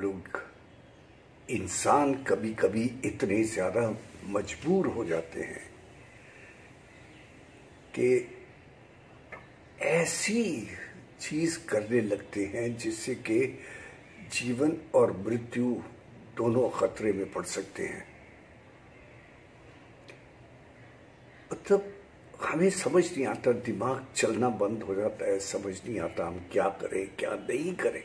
लोग इंसान कभी कभी इतने ज़्यादा मजबूर हो जाते हैं कि ऐसी चीज़ करने लगते हैं जिससे कि जीवन और मृत्यु दोनों खतरे में पड़ सकते हैं। मतलब हमें समझ नहीं आता, दिमाग चलना बंद हो जाता है, समझ नहीं आता हम क्या करें क्या नहीं करें।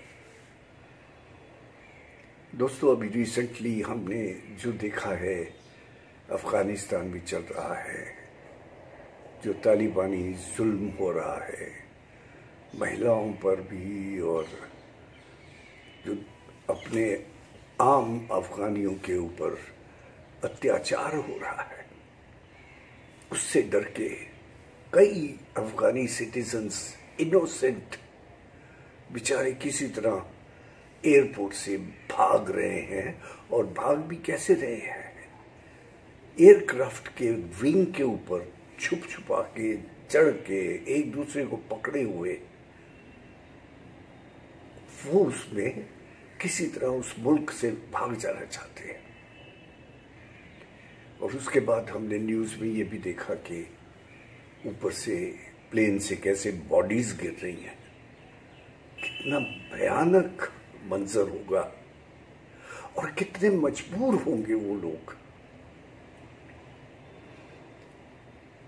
दोस्तों, अभी रिसेंटली हमने जो देखा है अफगानिस्तान में चल रहा है, जो तालिबानी जुल्म हो रहा है महिलाओं पर भी, और जो अपने आम अफगानियों के ऊपर अत्याचार हो रहा है, उससे डर के कई अफगानी सिटीजन्स इनोसेंट बेचारे किसी तरह एयरपोर्ट से भाग रहे हैं। और भाग भी कैसे रहे हैं? एयरक्राफ्ट के विंग के ऊपर छुप छुपा के चढ़ के एक दूसरे को पकड़े हुए वो उसमें किसी तरह उस मुल्क से भाग जाना चाहते हैं। और उसके बाद हमने न्यूज़ में ये भी देखा कि ऊपर से प्लेन से कैसे बॉडीज गिर रही हैं। कितना भयानक मंजर होगा और कितने मजबूर होंगे वो लोग।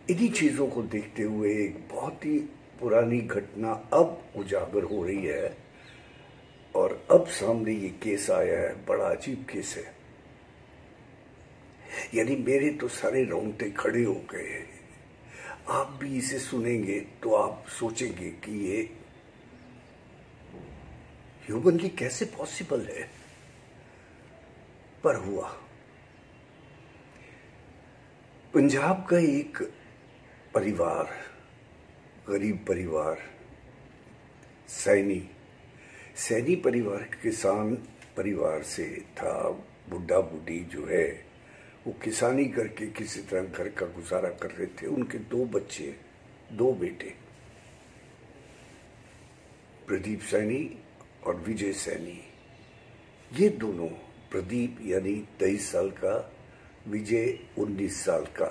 इन्हीं चीजों को देखते हुए एक बहुत ही पुरानी घटना अब उजागर हो रही है और अब सामने ये केस आया है। बड़ा अजीब केस है, यानी मेरे तो सारे रोंगटे खड़े हो गए। आप भी इसे सुनेंगे तो आप सोचेंगे कि ये ह्यूमनली कैसे पॉसिबल है, पर हुआ। पंजाब का एक परिवार, गरीब परिवार, सैनी परिवार, किसान परिवार से था। बुढ़ा बुढ़ी जो है वो किसानी करके किसी तरह घर का गुजारा कर रहे थे। उनके दो बच्चे, दो बेटे, प्रदीप सैनी और विजय सैनी। ये दोनों, प्रदीप यानी 23 साल का, विजय 19 साल का,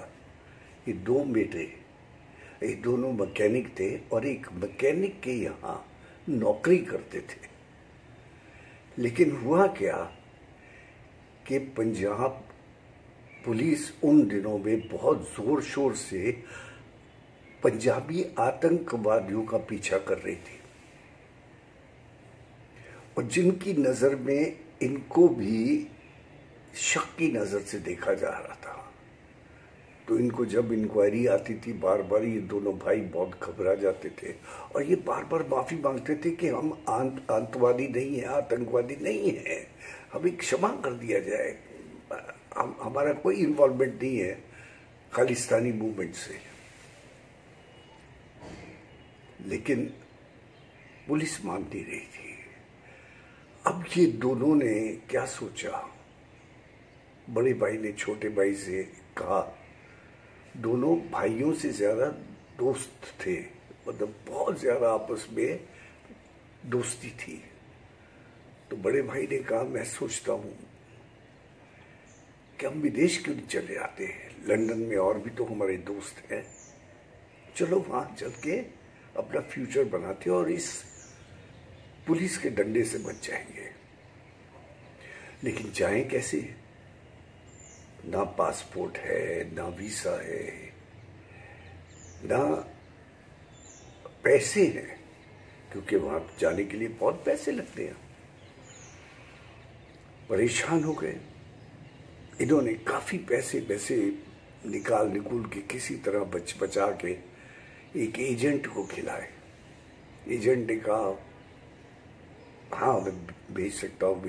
ये दो बेटे, ये दोनों मैकेनिक थे और एक मैकेनिक के यहाँ नौकरी करते थे। लेकिन हुआ क्या कि पंजाब पुलिस उन दिनों में बहुत जोर शोर से पंजाबी आतंकवादियों का पीछा कर रही थी और जिनकी नजर में इनको भी शक की नजर से देखा जा रहा था। तो इनको जब इंक्वायरी आती थी, बार बार ये दोनों भाई बहुत घबरा जाते थे और ये बार बार माफी मांगते थे कि हम आतंकवादी नहीं है, आतंकवादी नहीं है, हमें क्षमा कर दिया जाए, हमारा कोई इन्वॉल्वमेंट नहीं है खालिस्तानी मूवमेंट से। लेकिन पुलिस मान नहीं रही थी। अब ये दोनों ने क्या सोचा, बड़े भाई ने छोटे भाई से कहा, दोनों भाइयों से ज्यादा दोस्त थे, मतलब बहुत ज्यादा आपस में दोस्ती थी। तो बड़े भाई ने कहा, मैं सोचता हूं कि हम विदेश क्यों नहीं चले आते हैं, लंदन में और भी तो हमारे दोस्त हैं, चलो वहां चल के अपना फ्यूचर बनाते और इस पुलिस के डंडे से बच जाएंगे। लेकिन जाएं कैसे? ना पासपोर्ट है, ना वीसा है, ना पैसे हैं, क्योंकि वहां जाने के लिए बहुत पैसे लगते हैं। परेशान हो गए। इन्होंने काफी पैसे निकाल के किसी तरह बचा के एक एजेंट को खिलाए। एजेंट ने कहा, हाँ मैं भेज सकता हूँ,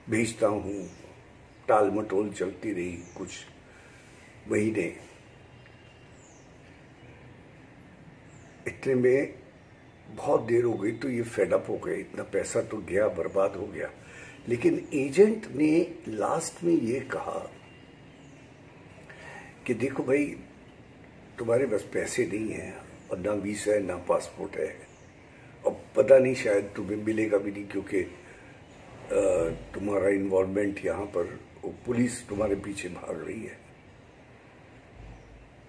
भेजता हूँ। टाल मटोल चलती रही कुछ महीने। इतने में बहुत देर हो गई तो ये फेडअप हो गए, इतना पैसा तो गया, बर्बाद हो गया। लेकिन एजेंट ने लास्ट में ये कहा कि देखो भाई, तुम्हारे पास पैसे नहीं है और ना वीसा है, ना पासपोर्ट है, और पता नहीं शायद तुम्हें मिलेगा भी नहीं, क्योंकि तुम्हारा इन्वॉल्वमेंट यहाँ पर, पुलिस तुम्हारे पीछे भाग रही है।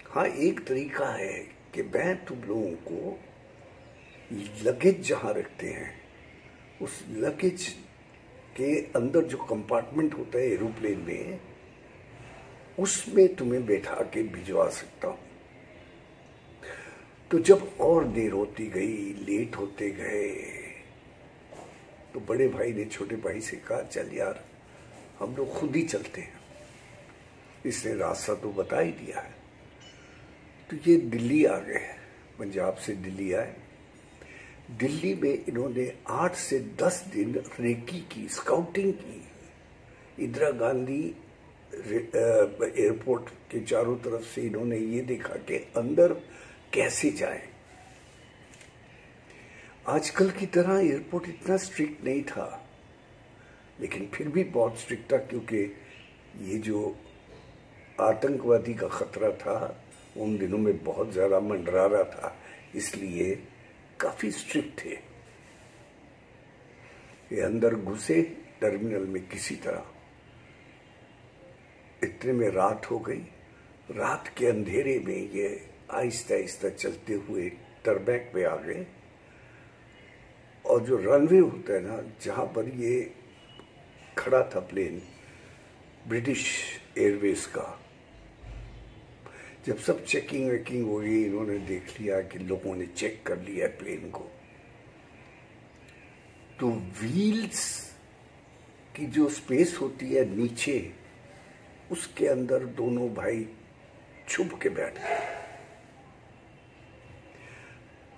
हाँ, एक तरीका है कि मैं तुम लोगों को लगेज जहाँ रखते हैं उस लगेज के अंदर जो कंपार्टमेंट होता है एरोप्लेन में, उसमें तुम्हें बैठा के भिजवा सकता हूँ। तो जब और देर होती गई, लेट होते गए, तो बड़े भाई ने छोटे भाई से कहा, चल यार हम लोग खुद ही चलते हैं, इसने रास्ता तो बता ही दिया है। तो ये दिल्ली आ गए, पंजाब से दिल्ली आए। दिल्ली में इन्होंने 8 से 10 दिन रेकी की, स्काउटिंग की। इंदिरा गांधी एयरपोर्ट के चारों तरफ से इन्होंने ये देखा कि अंदर कैसे जाए। आजकल की तरह एयरपोर्ट इतना स्ट्रिक्ट नहीं था, लेकिन फिर भी बहुत स्ट्रिक्ट था, क्योंकि ये जो आतंकवादी का खतरा था उन दिनों में बहुत ज्यादा मंडरा रहा था, इसलिए काफी स्ट्रिक्ट थे। ये अंदर घुसे टर्मिनल में किसी तरह, इतने में रात हो गई। रात के अंधेरे में ये आहिस्ता आहिस्ता चलते हुए टरबैक पे आ गए, और जो रनवे होता है ना, जहां पर ये खड़ा था प्लेन, ब्रिटिश एयरवेज का, जब सब चेकिंग वेकिंग हो गई, इन्होंने देख लिया कि लोगों ने चेक कर लिया प्लेन को, तो व्हील्स की जो स्पेस होती है नीचे, उसके अंदर दोनों भाई छुप के बैठ गए।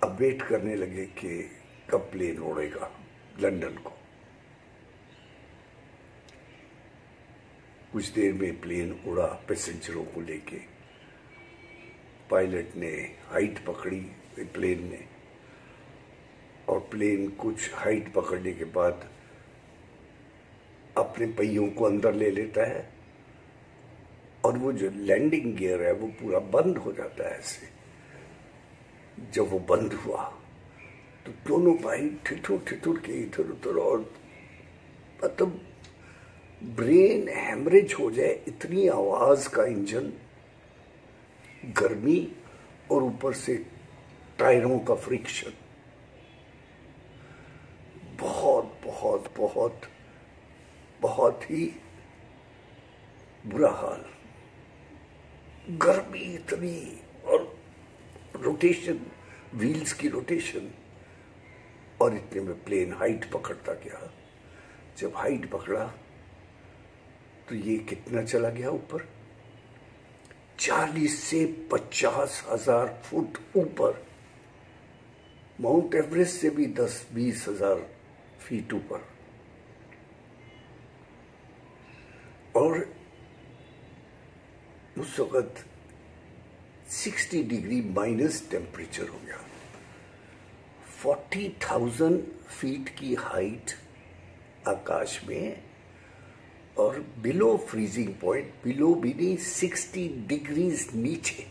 अब वेट करने लगे कि कब प्लेन उड़ेगा लंदन को। कुछ देर में प्लेन उड़ा पैसेंजरों को लेके। पायलट ने हाइट पकड़ी प्लेन ने, और प्लेन कुछ हाइट पकड़ने के बाद अपने पहियों को अंदर ले लेता है, और वो जो लैंडिंग गियर है वो पूरा बंद हो जाता है ऐसे। जब वो बंद हुआ तो दोनों भाई ठिठुर के इधर उधर, और मतलब ब्रेन हैमरेज हो जाए इतनी आवाज का इंजन, गर्मी, और ऊपर से टायरों का फ्रिक्शन। बहुत बहुत बहुत बहुत ही बुरा हाल। गर्मी इतनी, और रोटेशन, व्हील्स की रोटेशन, और इतने में प्लेन हाइट पकड़ता गया। जब हाइट पकड़ा तो ये कितना चला गया ऊपर, 40 से 50 हजार फुट ऊपर, माउंट एवरेस्ट से भी 10-20 हजार फीट ऊपर। और उस वक्त 60 डिग्री माइनस टेम्परेचर हो गया। 40,000 फीट की हाइट आकाश में, और बिलो फ्रीजिंग पॉइंट, बिलो भी नहीं, 60 डिग्रीज नीचे।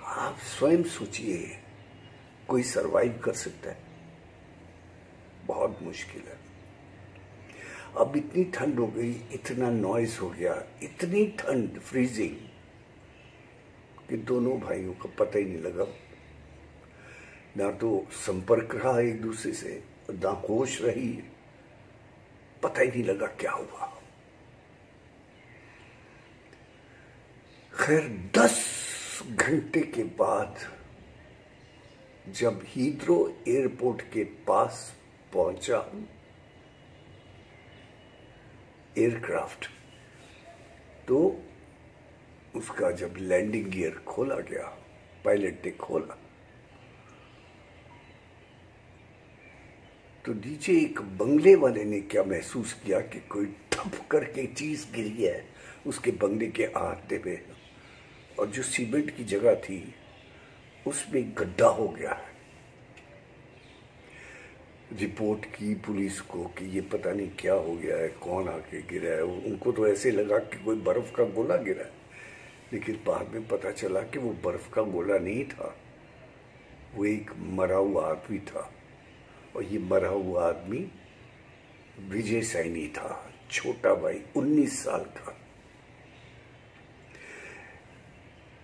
आप स्वयं सोचिए, कोई सरवाइव कर सकता है? बहुत मुश्किल है। अब इतनी ठंड हो गई, इतना नॉइज हो गया, इतनी ठंड, फ्रीजिंग, कि दोनों भाइयों का पता ही नहीं लगा। ना तो संपर्क रहा एक दूसरे से, ना होश रही, पता ही नहीं लगा क्या हुआ। खैर 10 घंटे के बाद जब हीथ्रो एयरपोर्ट के पास पहुंचा एयरक्राफ्ट, तो उसका जब लैंडिंग गियर खोला गया, पायलट ने खोला, तो नीचे एक बंगले वाले ने क्या महसूस किया कि कोई ठप करके चीज गिरी है उसके बंगले के अहाते पे, और जो सीमेंट की जगह थी उसमें गड्ढा हो गया है। रिपोर्ट की पुलिस को कि ये पता नहीं क्या हो गया है, कौन आके गिरा है। उनको तो ऐसे लगा कि कोई बर्फ का गोला गिरा है, लेकिन बाद में पता चला कि वो बर्फ का गोला नहीं था, वो एक मरा हुआ आदमी था। और ये मरा हुआ आदमी विजय सैनी था, छोटा भाई 19 साल का।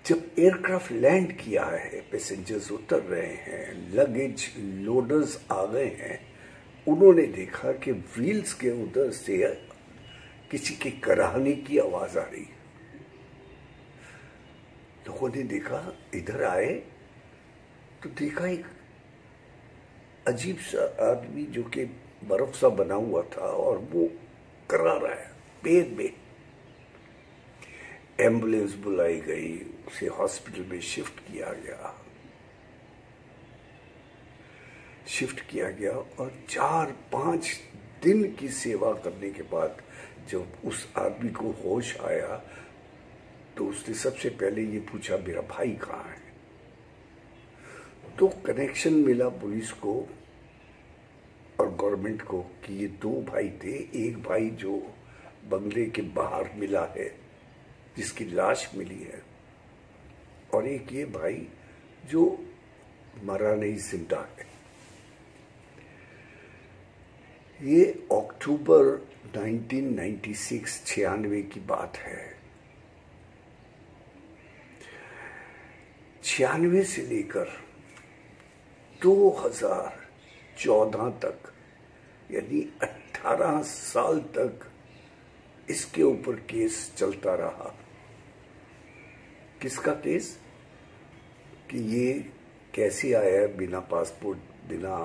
जब एयरक्राफ्ट लैंड किया है, पैसेंजर्स उतर रहे हैं, लगेज लोडर्स आ गए हैं, उन्होंने देखा कि व्हील्स के उधर से किसी के कराहने की आवाज आ रही। लोगों ने देखा, इधर आए तो देखा एक अजीब सा आदमी जो कि बर्फ सा बना हुआ था और वो करा रहा है पैर में। एम्बुलेंस बुलाई गई, उसे हॉस्पिटल में शिफ्ट किया गया और 4-5 दिन की सेवा करने के बाद जब उस आदमी को होश आया तो उसने सबसे पहले ये पूछा, मेरा भाई कहाँ है? तो कनेक्शन मिला पुलिस को और गवर्नमेंट को कि ये 2 भाई थे। एक भाई जो बंगले के बाहर मिला है, जिसकी लाश मिली है, और एक ये भाई जो मरा नहीं, जिंदा है। ये अक्टूबर 1996 की बात है। 96 से लेकर 2014 तक, यानी 18 साल तक इसके ऊपर केस चलता रहा। किसका केस? कि ये कैसे आया है बिना पासपोर्ट, बिना,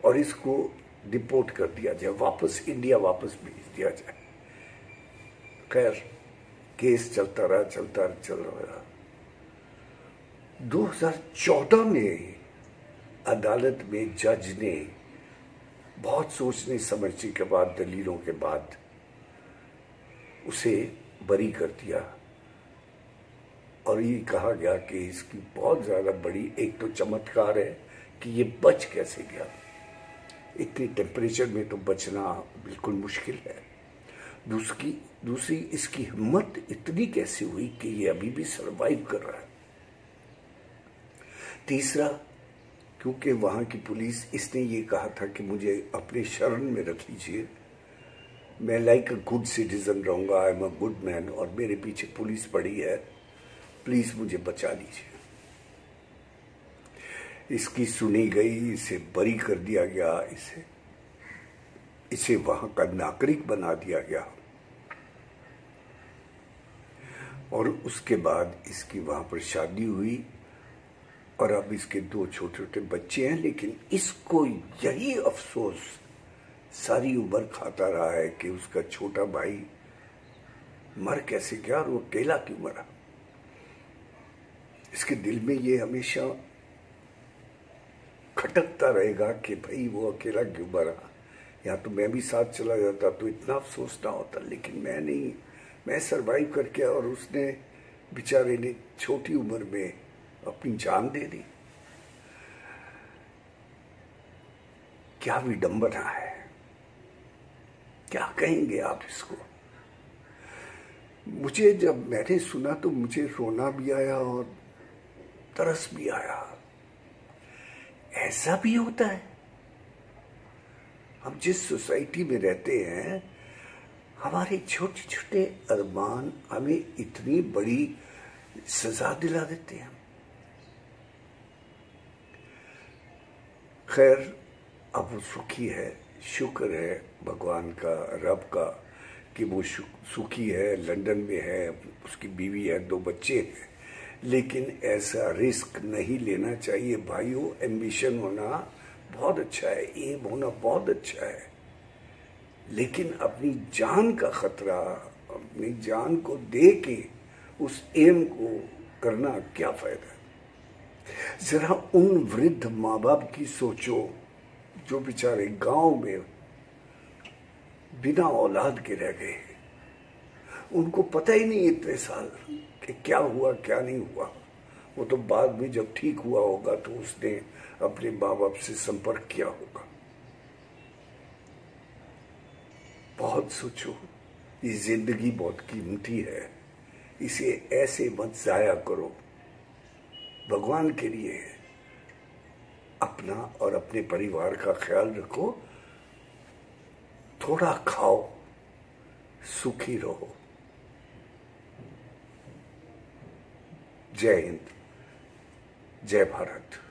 और इसको डिपोर्ट कर दिया जाए, वापस इंडिया वापस भेज दिया जाए। खैर, केस चलता रहा। 2014 में अदालत में जज ने बहुत सोचने समझने के बाद, दलीलों के बाद उसे बरी कर दिया और ये कहा गया कि इसकी बहुत ज्यादा बड़ी एक तो चमत्कार है कि ये बच कैसे गया। इतनी टेम्परेचर में तो बचना बिल्कुल मुश्किल है। दूसरी इसकी हिम्मत इतनी कैसे हुई कि ये अभी भी सरवाइव कर रहा है। तीसरा, क्योंकि वहां की पुलिस, इसने ये कहा था कि मुझे अपने शरण में रख लीजिए, मैं लाइक अ गुड सिटीजन रहूंगा, I am a good man, और मेरे पीछे पुलिस पड़ी है, प्लीज मुझे बचा लीजिए। इसकी सुनी गई, इसे बरी कर दिया गया, इसे वहां का नागरिक बना दिया गया और उसके बाद इसकी वहां पर शादी हुई और अब इसके 2 छोटे-छोटे बच्चे हैं। लेकिन इसको यही अफसोस सारी उम्र खाता रहा है कि उसका छोटा भाई मर कैसे गया और वो अकेला क्यों मरा। इसके दिल में ये हमेशा खटकता रहेगा कि भाई वो अकेला क्यों मरा। या तो मैं भी साथ चला जाता तो इतना अफसोस ना होता, लेकिन मैं नहीं, मैं सरवाइव करके, और उसने बेचारे ने छोटी उम्र में अपनी जान दे दी। क्या विडंबना है, क्या कहेंगे आप इसको। मुझे जब मैंने सुना तो मुझे रोना भी आया और तरस भी आया। ऐसा भी होता है। हम जिस सोसाइटी में रहते हैं, हमारे छोटे छोटे अरमान हमें इतनी बड़ी सजा दिला देते हैं। खैर, अब वो सुखी है, शुक्र है भगवान का, रब का, कि वो सुखी है, लंदन में है, उसकी बीवी है, 2 बच्चे हैं। लेकिन ऐसा रिस्क नहीं लेना चाहिए भाइयों। एम्बिशन होना बहुत अच्छा है, एम होना बहुत अच्छा है, लेकिन अपनी जान का खतरा, अपनी जान को दे के उस एम को करना क्या फायदा। जरा उन वृद्ध माँ बाप की सोचो जो बेचारे गांव में बिना औलाद के रह गए। उनको पता ही नहीं इतने साल कि क्या हुआ क्या नहीं हुआ। वो तो बाद में जब ठीक हुआ होगा तो उसने अपने माँ बाप से संपर्क किया होगा। बहुत सोचो, ये जिंदगी बहुत कीमती है, इसे ऐसे मत जाया करो। भगवान के लिए अपना और अपने परिवार का ख्याल रखो। थोड़ा खाओ, सुखी रहो। जय हिंद, जय भारत।